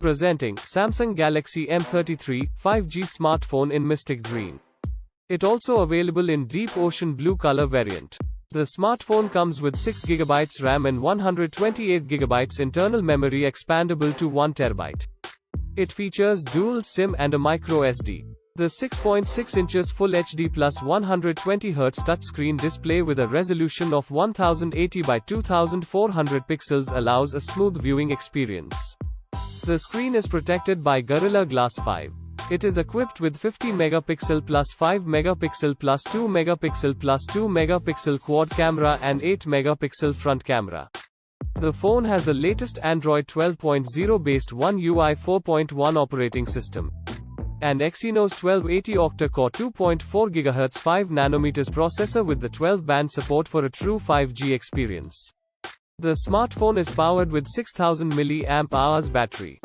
Presenting Samsung Galaxy M33 5G smartphone in Mystic Green. It also available in deep ocean blue color variant. The smartphone comes with 6GB RAM and 128GB internal memory expandable to 1TB. It features dual SIM and a micro SD. The 6.6 inches Full HD plus 120Hz touchscreen display with a resolution of 1080 by 2400 pixels allows a smooth viewing experience. The screen is protected by Gorilla Glass 5. It is equipped with 50 megapixel plus 5 megapixel plus 2 megapixel plus 2 megapixel quad camera and 8 megapixel front camera. The phone has the latest Android 12.0 based One UI 4.1 operating system and Exynos 1280 octa-core 2.4 GHz 5nm processor with the 12-band support for a true 5G experience. The smartphone is powered with 6000 mAh battery.